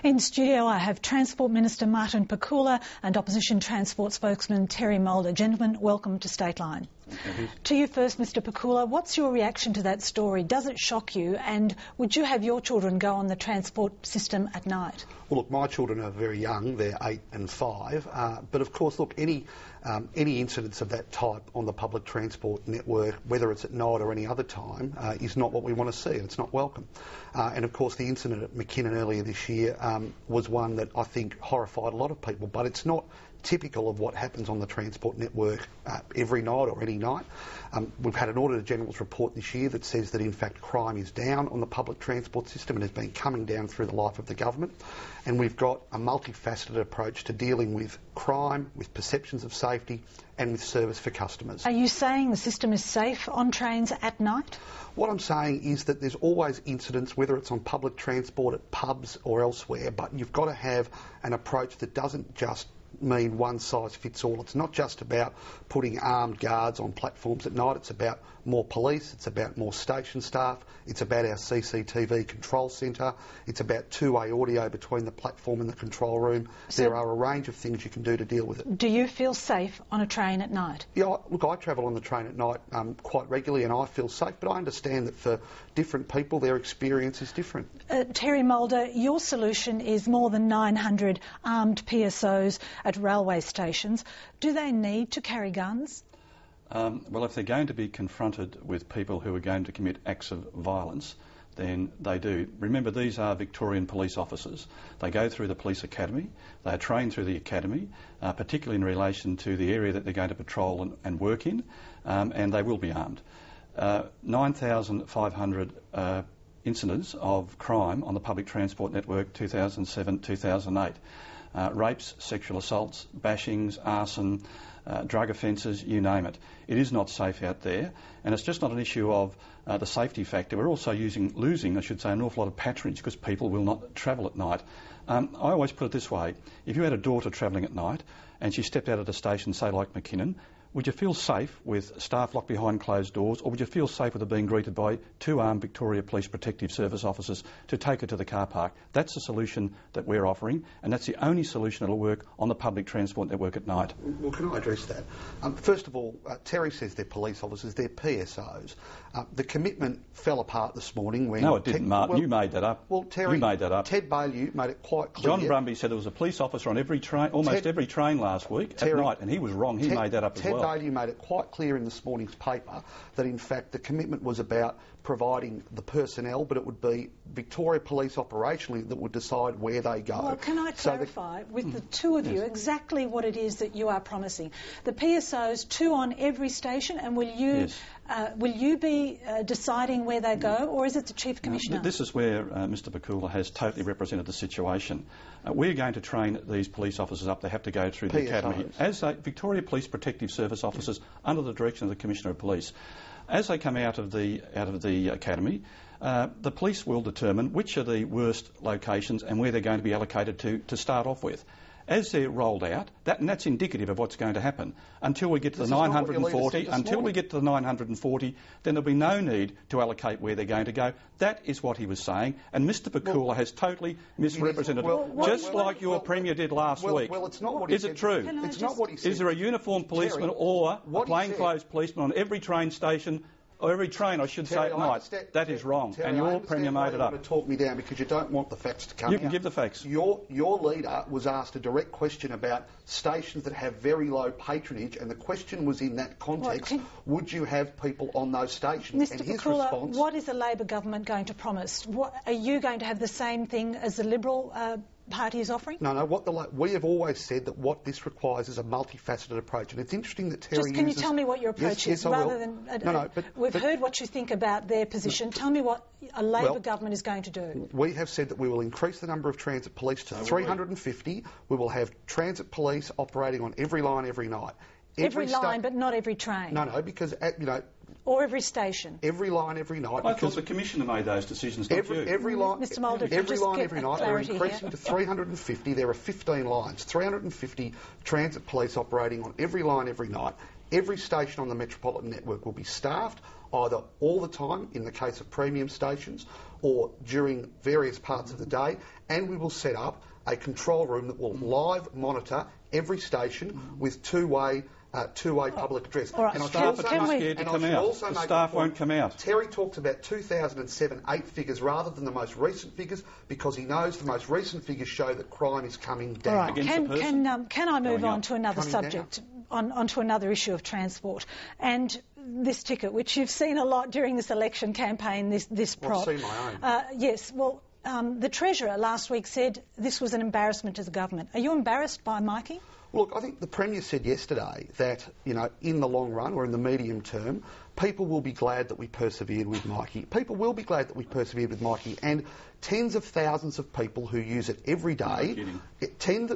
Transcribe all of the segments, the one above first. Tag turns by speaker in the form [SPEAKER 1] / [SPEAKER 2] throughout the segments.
[SPEAKER 1] In studio, I have Transport Minister Martin Pakula and Opposition Transport Spokesman Terry Mulder. Gentlemen, welcome to Stateline. To you first, Mr Pakula, what's your reaction to that story? Does it shock you? And would you have your children go on the transport system at night?
[SPEAKER 2] Well, look, my children are very young. They're 8 and 5. But of course, look, any incidents of that type on the public transport network, whether it's at night or any other time, is not what we want to see, and it's not welcome. And of course, the incident at McKinnon earlier this year was one that I think horrified a lot of people, but it's not typical of what happens on the transport network every night or any night. We've had an Auditor General's report this year that says that in fact crime is down on the public transport system and has been coming down through the life of the government. And we've got a multifaceted approach to dealing with crime, with perceptions of safety and with service for customers.
[SPEAKER 1] Are you saying the system is safe on trains at night?
[SPEAKER 2] What I'm saying is that there's always incidents, whether it's on public transport, at pubs or elsewhere, but you've got to have an approach that doesn't just mean one size fits all. It's not just about putting armed guards on platforms at night. It's about more police, it's about more station staff, it's about our CCTV control centre, it's about two-way audio between the platform and the control room. So there are a range of things you can do to deal with it.
[SPEAKER 1] Do you feel safe on a train at night?
[SPEAKER 2] Yeah, look, I travel on the train at night quite regularly and I feel safe, but I understand that for different people their experience is different.
[SPEAKER 1] Terry Mulder, your solution is more than 900 armed PSOs at railway stations. Do they need to carry guns?
[SPEAKER 3] Well, if they're going to be confronted with people who are going to commit acts of violence, then they do. Remember, these are Victorian police officers. They go through the police academy, they are trained through the academy, particularly in relation to the area that they're going to patrol and work in, and they will be armed. 9,500 incidents of crime on the public transport network 2007-2008. Rapes, sexual assaults, bashings, arson, drug offences, you name it. It is not safe out there, and it's just not an issue of the safety factor. We're also losing, I should say, an awful lot of patronage because people will not travel at night. I always put it this way: if you had a daughter travelling at night and she stepped out at a station, say like McKinnon, would you feel safe with staff locked behind closed doors, or would you feel safe with her being greeted by two armed Victoria Police Protective Service officers to take her to the car park? That's the solution that we're offering, and that's the only solution that will work on the public transport network at night.
[SPEAKER 2] Well, can I address that? First of all, Terry says they're police officers, they're PSOs. The commitment fell apart this morning when...
[SPEAKER 3] No, it didn't, Martin. You made that up.
[SPEAKER 2] Well, Terry...
[SPEAKER 3] You made that up.
[SPEAKER 2] Ted Baillieu made it quite clear...
[SPEAKER 3] John Brumby said there was a police officer on every train, almost every train last week at night, and he was wrong. He made that up as well.
[SPEAKER 2] Ted Baillieu made it quite clear in this morning's paper that in fact the commitment was about providing the personnel, but it would be Victoria Police operationally that would decide where they go.
[SPEAKER 1] Well, can I clarify with the two of you exactly what it is that you are promising? The PSOs, 2 on every station, and will you be deciding where they go, or is it the Chief Commissioner?
[SPEAKER 3] This is where Mr Pakula has totally represented the situation. We're going to train these police officers up. They have to go through the academy as Victoria Police Protective Service officers under the direction of the Commissioner of Police. As they come out of the academy, the police will determine which are the worst locations and where they're going to be allocated to start off with. As they're rolled out, and that's indicative of what's going to happen. Until we get to the 940, then there'll be no need to allocate where they're going to go. That is what he was saying, and Mr Pakula has totally misrepresented it, just like your Premier did last week.
[SPEAKER 2] Well, it's not what he said.
[SPEAKER 3] Is it true?
[SPEAKER 2] It's not what he said.
[SPEAKER 3] Is there a uniformed policeman or a plainclothes policeman on every train station, or every train, I should say, at night? That is wrong, and your Premier made it up.
[SPEAKER 2] You want to talk me down because you don't want the facts to come out.
[SPEAKER 3] You can give the facts.
[SPEAKER 2] Your leader was asked a direct question about stations that have very low patronage, and the question was in that context, would you have people on those stations?
[SPEAKER 1] Mr Pakula, what is the Labor government going to promise? Are you going to have the same thing as the Liberal Party is offering?
[SPEAKER 2] No. We have always said that what this requires is a multifaceted approach, and it's interesting that Terry
[SPEAKER 1] Can you tell me what your approach is, rather than... We've heard what you think about their position. Tell me what a Labor government is going to do.
[SPEAKER 2] We have said that we will increase the number of transit police to 350. We will have transit police operating on every line every night.
[SPEAKER 1] Every line, but not every train?
[SPEAKER 2] No, because,
[SPEAKER 1] or every station?
[SPEAKER 2] Every line, every night.
[SPEAKER 3] I thought the Commissioner made those decisions, not you.
[SPEAKER 2] Every line,
[SPEAKER 1] Mr Mulder,
[SPEAKER 2] every line, every night. They're increasing to 350. There are 15 lines. 350 transit police operating on every line, every night. Every station on the Metropolitan Network will be staffed, either all the time in the case of premium stations or during various parts of the day, and we will set up a control room that will live monitor every station with two-way public address.
[SPEAKER 1] All right.
[SPEAKER 2] And
[SPEAKER 3] Staff are too scared to come out. The staff won't come out.
[SPEAKER 2] Terry talks about 2007-8 figures rather than the most recent figures because he knows the most recent figures show that crime is coming down.
[SPEAKER 1] All right. Can I move on to another
[SPEAKER 2] Coming
[SPEAKER 1] subject, onto another issue of transport? And this ticket, which you've seen a lot during this election campaign, this prop.
[SPEAKER 2] I've seen my own.
[SPEAKER 1] Yes, well, the Treasurer last week said this was an embarrassment to the government. Are you embarrassed by Mikey?
[SPEAKER 2] Look, I think the Premier said yesterday that, in the long run or in the medium term, people will be glad that we persevered with Mikey. People will be glad that we persevered with Mikey. And tens of thousands of people who use it every day, tens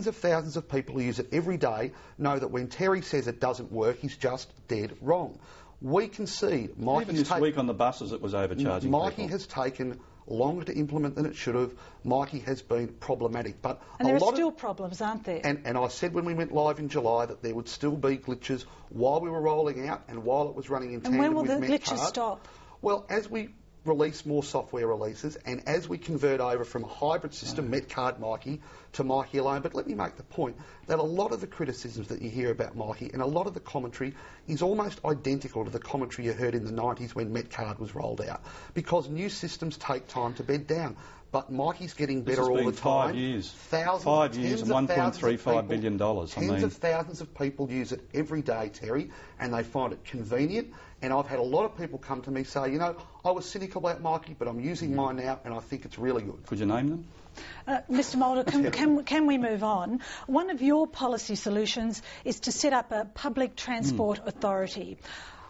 [SPEAKER 2] of thousands of people who use it every day know that when Terry says it doesn't work, he's just dead wrong. We concede.
[SPEAKER 3] Even this week on the buses it was overcharging
[SPEAKER 2] Mikey
[SPEAKER 3] people.
[SPEAKER 2] has taken longer to implement than it should have. Mikey has been problematic. But
[SPEAKER 1] and there are still problems, aren't there?
[SPEAKER 2] And I said when we went live in July that there would still be glitches while we were rolling out and while it was running in tandem with
[SPEAKER 1] And when will the glitches
[SPEAKER 2] Metcard.
[SPEAKER 1] stop?
[SPEAKER 2] Well, as we release more software releases and as we convert over from a hybrid system, Metcard Mikey, to Mikey alone. But let me make the point that a lot of the criticisms that you hear about Mikey and a lot of the commentary is almost identical to the commentary you heard in the 90s when Metcard was rolled out, because new systems take time to bed down. But Mikey's getting better all the time.
[SPEAKER 3] 5 years.
[SPEAKER 2] Thousands,
[SPEAKER 3] 5 years and
[SPEAKER 2] $1.35
[SPEAKER 3] billion.
[SPEAKER 2] Tens of thousands of people use it every day, Terry, and they find it convenient. And I've had a lot of people come to me say, I was cynical about Mikey, but I'm using mine now and I think it's really good.
[SPEAKER 3] Could you name them?
[SPEAKER 1] Mr Mulder, can we move on? One of your policy solutions is to set up a public transport authority.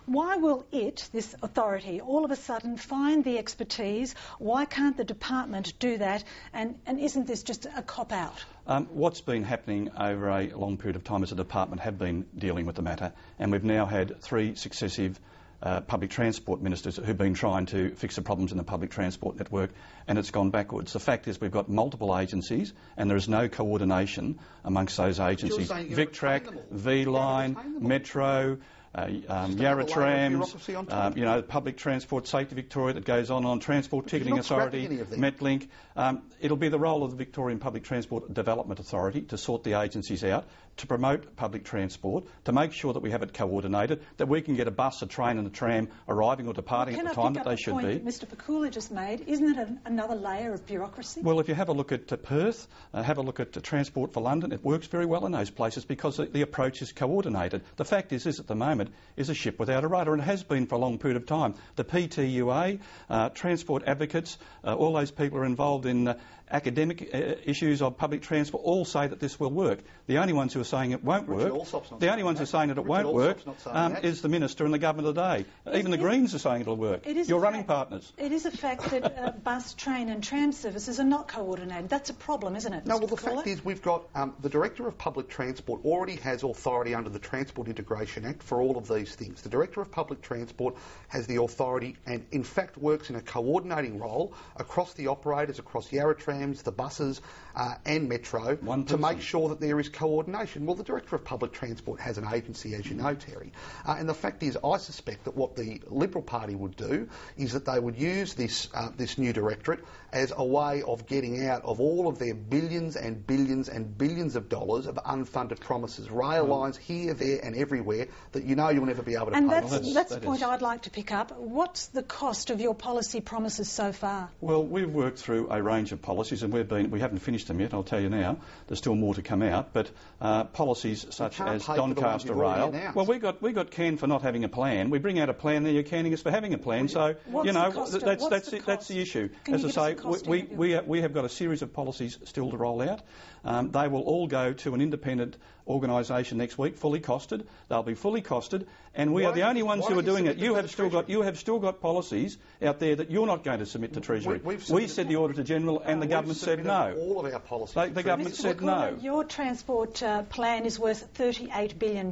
[SPEAKER 1] Why will this authority, all of a sudden find the expertise? Why can't the department do that? And isn't this just a cop-out?
[SPEAKER 3] What's been happening over a long period of time is the department have been dealing with the matter, and we've now had 3 successive public transport ministers who've been trying to fix the problems in the public transport network, and it's gone backwards. The fact is we've got multiple agencies and there is no coordination amongst those agencies. VicTrack, V-Line, Metro, Yarra Trams, Public Transport Safety Victoria that goes on Transport Ticketing Authority, Metlink. It'll be the role of the Victorian Public Transport Development Authority to sort the agencies out, to promote public transport, to make sure that we have it coordinated, that we can get a bus, a train and a tram arriving or departing at the time that they should be.
[SPEAKER 1] Can I pick up the point that Mr Pakula just made? Isn't it another layer of bureaucracy?
[SPEAKER 3] Well, if you have a look at Perth, have a look at Transport for London, it works very well in those places because the approach is coordinated. The fact is at the moment is a ship without a rudder, and it has been for a long period of time. The PTUA, transport advocates, all those people are involved in academic issues of public transport all say that this will work. The only ones who are saying it won't work, the only ones who are saying that it won't work is the Minister and the Government today. Even the Greens are saying it'll work. Your running partners.
[SPEAKER 1] It is a fact that bus, train and tram services are not coordinated. That's a problem, isn't it, Mr.
[SPEAKER 2] No, well, the
[SPEAKER 1] Pakula?
[SPEAKER 2] fact is we've got the Director of Public Transport already has authority under the Transport Integration Act for all of these things. The Director of Public Transport has the authority and, in fact, works in a coordinating role across the operators, across Yarra Trams, the buses and Metro to make sure that there is coordination. Well, the Director of Public Transport has an agency, as you know, Terry. And the fact is, I suspect that what the Liberal Party would do is that they would use this new directorate as a way of getting out of all of their billions and billions and billions of dollars of unfunded promises, rail lines here, there and everywhere that you'll never be able to pay.
[SPEAKER 1] And that's the point I'd like to pick up. What's the cost of your policy promises so far?
[SPEAKER 3] Well, we've worked through a range of policies and we haven't finished them yet, I'll tell you now. There's still more to come out, but policies such as Doncaster Rail. Well, we got canned for not having a plan. We bring out a plan, then you're canning us for having a plan. So, that's the issue. As I say, we have got a series of policies still to roll out. They will all go to an independent organisation next week, fully costed. They'll be fully costed, and we are the only ones who are doing it. You have still got policies out there that you're not going to submit to Treasury. We said the Auditor General, and the government said no.
[SPEAKER 2] All of our policies.
[SPEAKER 3] The government said no.
[SPEAKER 1] Your transport plan is worth $38 billion.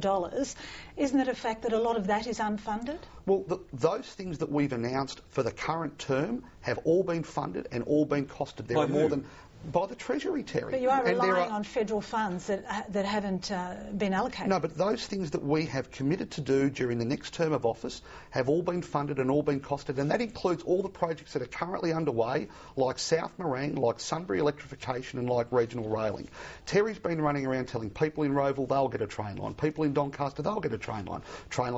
[SPEAKER 1] Isn't it a fact that a lot of that is unfunded?
[SPEAKER 2] Well, those things that we've announced for the current term have all been funded and all been costed. There are more than By the Treasury, Terry.
[SPEAKER 1] But you are relying on federal funds that haven't been allocated.
[SPEAKER 2] No, but those things that we have committed to do during the next term of office have all been funded and all been costed, and that includes all the projects that are currently underway, like South Morang, like Sunbury electrification and like regional railing. Terry's been running around telling people in Rowville they'll get a train line, people in Doncaster they'll get a train line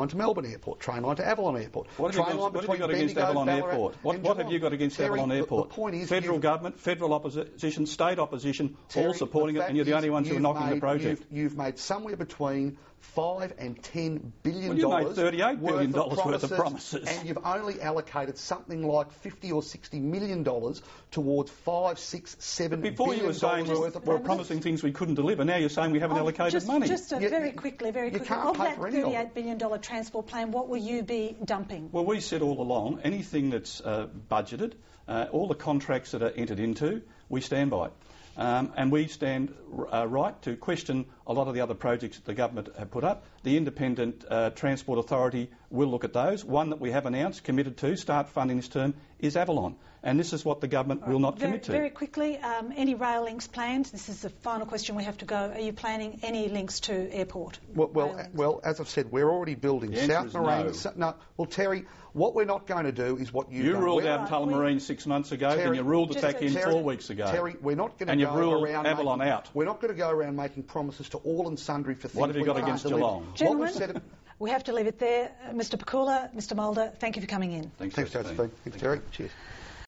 [SPEAKER 2] to Melbourne Airport, train line to Avalon Airport.
[SPEAKER 3] What have you got against Avalon Airport? What have you got against Avalon Airport?
[SPEAKER 2] The point is
[SPEAKER 3] federal government, federal opposition, state opposition,
[SPEAKER 2] Terry,
[SPEAKER 3] all supporting it, and you're the only ones who are knocking the project.
[SPEAKER 2] You've made somewhere between $5 and $10 billion.
[SPEAKER 3] Well, you made $38 billion worth of promises.
[SPEAKER 2] And you've only allocated something like $50 or $60 million towards $5, $6, $7
[SPEAKER 3] Before
[SPEAKER 2] billion
[SPEAKER 3] you were saying we're promising things we couldn't deliver, now you're saying we haven't allocated money.
[SPEAKER 1] Very quickly, of that $38 billion transport plan, what will you be dumping?
[SPEAKER 3] Well, we said all along, anything that's budgeted, all the contracts that are entered into, we stand by. And we stand right to question a lot of the other projects that the government have put up. The Independent Transport Authority will look at those. One that we have announced, committed to, start funding this term, is Avalon. And this is what the government will not commit to.
[SPEAKER 1] Very quickly, any rail links planned? This is the final question we have to go. Are you planning any links to airport?
[SPEAKER 2] Well, as I've said, we're already building South Morang. Well, Terry, what we're not going to do is what you've done.
[SPEAKER 3] You ruled out Tullamarine 6 months ago,
[SPEAKER 2] Terry,
[SPEAKER 3] and you ruled it back in 4 weeks ago.
[SPEAKER 2] Terry, we're not going to
[SPEAKER 3] and you've ruled Avalon out.
[SPEAKER 2] We're not going to go around making promises to all and sundry for things.
[SPEAKER 3] What have you got against Geelong?
[SPEAKER 1] Gentlemen, we have to leave it there. Mr. Pakula, Mr. Mulder, thank you for coming in.
[SPEAKER 2] Thanks, Josephine. Thanks, Terry. Cheers.